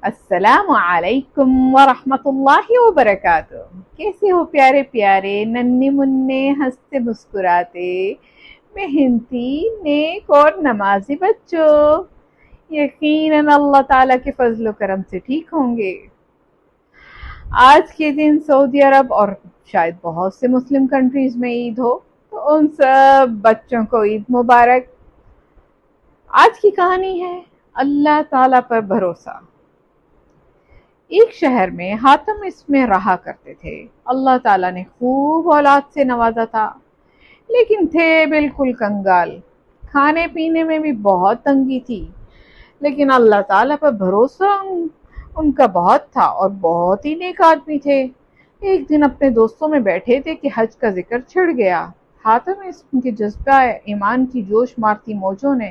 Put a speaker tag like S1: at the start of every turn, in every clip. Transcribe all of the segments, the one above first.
S1: السلام علیکم ورحمۃ اللہ وبرکاتہ۔ کیسے ہو پیارے پیارے ننھے منھے ہنستے مسکراتے محنتی نیک اور نمازی بچوں؟ یقیناً اللہ تعالیٰ کے فضل و کرم سے ٹھیک ہوں گے۔ آج کے دن سعودی عرب اور شاید بہت سے مسلم کنٹریز میں عید ہو، تو ان سب بچوں کو عید مبارک۔ آج کی کہانی ہے اللہ تعالیٰ پر بھروسہ۔ ایک شہر میں حاتم اس میں رہا کرتے تھے۔ اللہ تعالیٰ نے خوب اولاد سے نوازا تھا، لیکن تھے بالکل کنگال۔ کھانے پینے میں بھی بہت تنگی تھی، لیکن اللہ تعالیٰ پر بھروسہ ان کا بہت تھا اور بہت ہی نیک آدمی تھے۔ ایک دن اپنے دوستوں میں بیٹھے تھے کہ حج کا ذکر چھڑ گیا۔ حاتم اس کے جذبہ ایمان کی جوش مارتی موجوں نے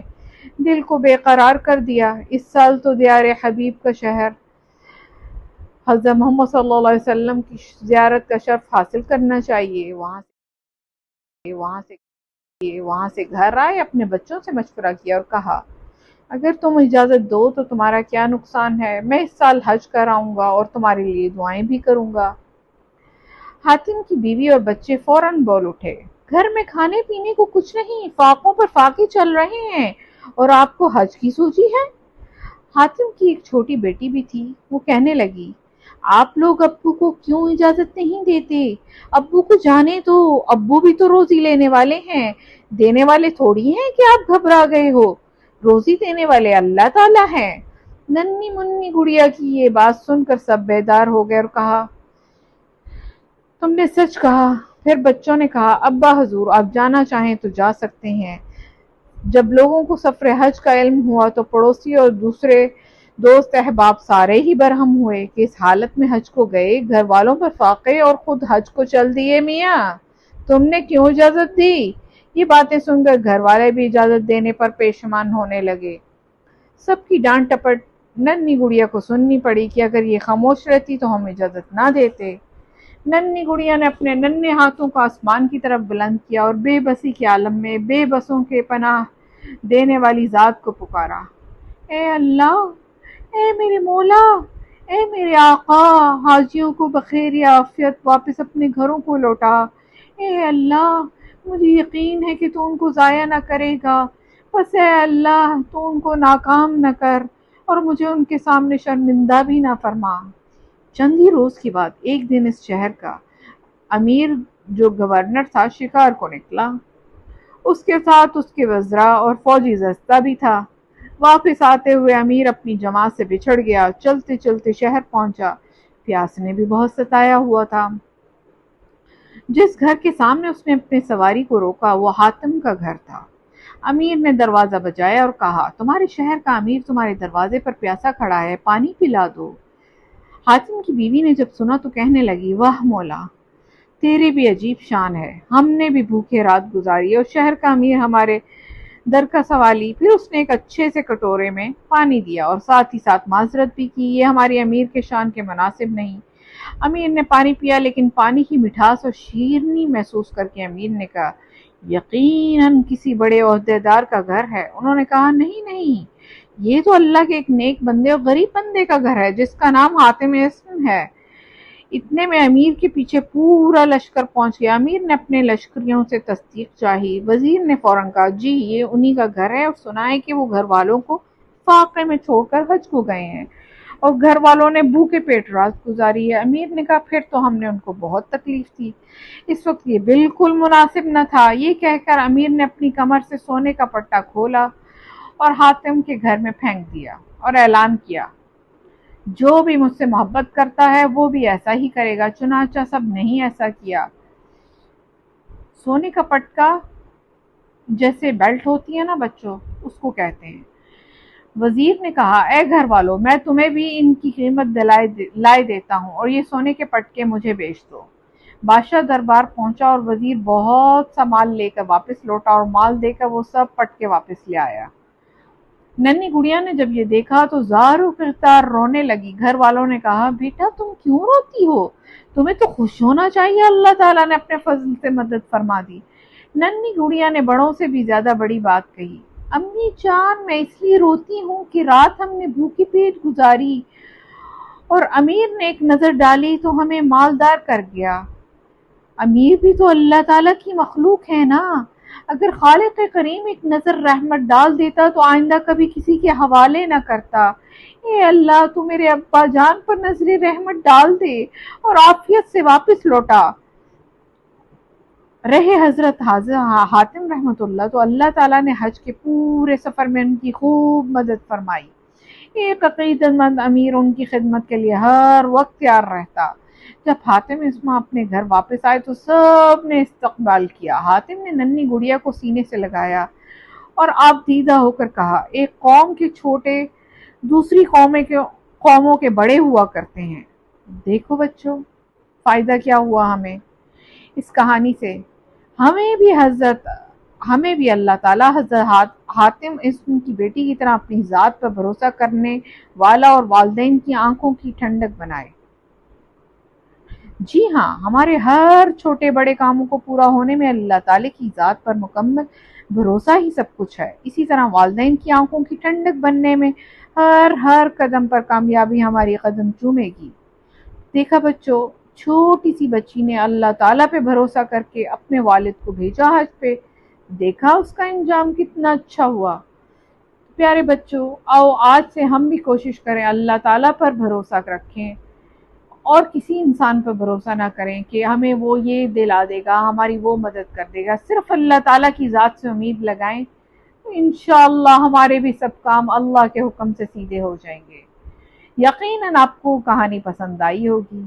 S1: دل کو بے قرار کر دیا۔ اس سال تو دیار حبیب کا شہر حضرت محمد صلی اللہ علیہ وسلم کی زیارت کا شرف حاصل کرنا چاہیے۔ وہاں سے گھر آئے، اپنے بچوں سے مشورہ کیا اور کہا، اگر تم اجازت دو تو تمہارا کیا نقصان ہے؟ میں اس سال حج کر آؤں گا اور تمہارے لیے دعائیں بھی کروں گا۔ حاتم کی بیوی اور بچے فوراً بول اٹھے، گھر میں کھانے پینے کو کچھ نہیں، فاقوں پر فاقے چل رہے ہیں اور آپ کو حج کی سوچی ہے؟ حاتم کی ایک چھوٹی بیٹی بھی تھی، وہ کہنے لگی، آپ لوگ ابو کو کیوں اجازت نہیں دیتے؟ ابو کو جانے دو، ابو بھی تو روزی لینے والے ہیں، دینے والے تھوڑی ہیں کہ آپ گھبرا گئے ہو، روزی دینے والے اللہ تعالیٰ ہیں۔ ننھی منی گڑیا کی یہ بات سن کر سب بیدار ہو گئے اور کہا، تم نے سچ کہا۔ پھر بچوں نے کہا، ابا حضور آپ جانا چاہیں تو جا سکتے ہیں۔ جب لوگوں کو سفر حج کا علم ہوا تو پڑوسی اور دوسرے دوست احباب سارے ہی برہم ہوئے کہ اس حالت میں حج کو گئے، گھر والوں پر فاقے اور خود حج کو چل دیے، میاں تم نے کیوں اجازت دی؟ یہ باتیں سن کر گھر والے بھی اجازت دینے پر پیشمان ہونے لگے۔ سب کی ڈانٹ ٹپٹ ننھی گڑیا کو سننی پڑی کہ اگر یہ خاموش رہتی تو ہم اجازت نہ دیتے۔ ننھی گڑیا نے اپنے ننھے ہاتھوں کو آسمان کی طرف بلند کیا اور بے بسی کے عالم میں بے بسوں کے پناہ دینے والی ذات کو پکارا، اے اللہ، اے میرے مولا، اے میرے آقا، حاجیوں کو بخیر عافیت واپس اپنے گھروں کو لوٹا۔ اے اللہ، مجھے یقین ہے کہ تو ان کو ضائع نہ کرے گا، بس اے اللہ تو ان کو ناکام نہ کر اور مجھے ان کے سامنے شرمندہ بھی نہ فرما۔ چند ہی روز کے بعد ایک دن اس شہر کا امیر جو گورنر تھا شکار کو نکلا۔ اس کے ساتھ اس کے وزراء اور فوجی دستہ بھی تھا۔ واپس آتے ہوئے امیر اپنی جماعت سے بچھڑ گیا، چلتے چلتے شہر پہنچا۔ پیاس نے بھی بہت ستایا ہوا تھا۔ جس گھر کے سامنے اس نے اپنے سواری کو روکا وہ حاتم کا گھر تھا۔ امیر نے دروازہ بجایا اور کہا، تمہارے شہر کا امیر تمہارے دروازے پر پیاسا کھڑا ہے، پانی پلا دو۔ حاتم کی بیوی نے جب سنا تو کہنے لگی، واہ مولا، تیری بھی عجیب شان ہے، ہم نے بھی بھوکے رات گزاری اور شہر کا امیر ہمارے در کا سوالی۔ پھر اس نے ایک اچھے سے کٹورے میں پانی دیا اور ساتھ ہی ساتھ معذرت بھی کی، یہ ہماری امیر کے شان کے مناسب نہیں۔ امیر نے پانی پیا، لیکن پانی کی مٹھاس اور شیرینی محسوس کر کے امیر نے کہا، یقیناً کسی بڑے عہدیدار کا گھر ہے۔ انہوں نے کہا، نہیں نہیں، یہ تو اللہ کے ایک نیک بندے اور غریب بندے کا گھر ہے جس کا نام حاتم اسم ہے۔ اتنے میں امیر کے پیچھے پورا لشکر پہنچ گیا۔ امیر نے اپنے لشکریوں سے تصدیق چاہی۔ وزیر نے فوراً کہا، جی یہ انہی کا گھر ہے، اور سنا ہے کہ وہ گھر والوں کو فاقے میں چھوڑ کر حج کو گئے ہیں اور گھر والوں نے بھوکے پیٹ رات گزاری ہے۔ امیر نے کہا، پھر تو ہم نے ان کو بہت تکلیف دی، اس وقت یہ بالکل مناسب نہ تھا۔ یہ کہہ کر امیر نے اپنی کمر سے سونے کا پٹا کھولا اور حاتم کے گھر میں پھینک دیا اور اعلان کیا، جو بھی مجھ سے محبت کرتا ہے وہ بھی ایسا ہی کرے گا۔ چنانچہ سب نے ہی ایسا کیا۔ سونے کا پٹکا جیسے بیلٹ ہوتی ہے نا بچوں، اس کو کہتے ہیں۔ وزیر نے کہا، اے گھر والوں، میں تمہیں بھی ان کی قیمت لائے دیتا ہوں اور یہ سونے کے پٹکے مجھے بیچ دو۔ بادشاہ دربار پہنچا اور وزیر بہت سا مال لے کر واپس لوٹا اور مال دے کر وہ سب پٹکے واپس لے آیا۔ ننھی گڑیا نے جب یہ دیکھا تو زاروں کردار رونے لگی۔ گھر والوں نے کہا، بیٹا تم کیوں روتی ہو؟ تمہیں تو خوش ہونا چاہیے، اللہ تعالیٰ نے اپنے فضل سے مدد فرما دی۔ ننھی گڑیا نے بڑوں سے بھی زیادہ بڑی بات کہی، امی جان میں اس لیے روتی ہوں کہ رات ہم نے بھوکی پیٹ گزاری اور امیر نے ایک نظر ڈالی تو ہمیں مالدار کر گیا۔ امیر بھی تو اللہ تعالیٰ کی مخلوق ہے نا، اگر خالق کریم ایک نظر رحمت ڈال دیتا تو آئندہ کبھی کسی کے حوالے نہ کرتا۔ اے اللہ تو میرے ابا جان پر نظر رحمت ڈال دے اور عافیت سے واپس لوٹا۔ رہے حضرت حاتم رحمۃ اللہ تو اللہ تعالیٰ نے حج کے پورے سفر میں ان کی خوب مدد فرمائی۔ ایک عقیدت مند امیر ان کی خدمت کے لیے ہر وقت تیار رہتا۔ جب حاتم اسما اپنے گھر واپس آئے تو سب نے استقبال کیا۔ حاتم نے ننھی گڑیا کو سینے سے لگایا اور آپ دیدہ ہو کر کہا، ایک قوم کے چھوٹے دوسری قوموں کے بڑے ہوا کرتے ہیں۔ دیکھو بچوں، فائدہ کیا ہوا ہمیں اس کہانی سے۔ ہمیں بھی اللہ تعالیٰ حضرت حاتم اسم کی بیٹی کی طرح اپنی ذات پر بھروسہ کرنے والا اور والدین کی آنکھوں کی ٹھنڈک بنائے۔ جی ہاں، ہمارے ہر چھوٹے بڑے کاموں کو پورا ہونے میں اللہ تعالیٰ کی ذات پر مکمل بھروسہ ہی سب کچھ ہے۔ اسی طرح والدین کی آنکھوں کی ٹھنڈک بننے میں ہر قدم پر کامیابی ہماری قدم چومے گی۔ دیکھا بچوں، چھوٹی سی بچی نے اللہ تعالیٰ پہ بھروسہ کر کے اپنے والد کو بھیجا حج پہ، دیکھا اس کا انجام کتنا اچھا ہوا۔ پیارے بچوں، آؤ آج سے ہم بھی کوشش کریں اللہ تعالیٰ پر بھروسہ رکھیں اور کسی انسان پر بھروسہ نہ کریں کہ ہمیں وہ یہ دلا دے گا، ہماری وہ مدد کر دے گا۔ صرف اللہ تعالیٰ کی ذات سے امید لگائیں تو انشاءاللہ ہمارے بھی سب کام اللہ کے حکم سے سیدھے ہو جائیں گے۔ یقیناً آپ کو کہانی پسند آئی ہوگی۔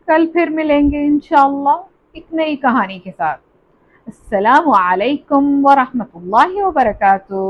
S1: کل پھر ملیں گے انشاءاللہ ایک نئی کہانی کے ساتھ۔ السلام علیکم ورحمۃ اللہ وبرکاتہ۔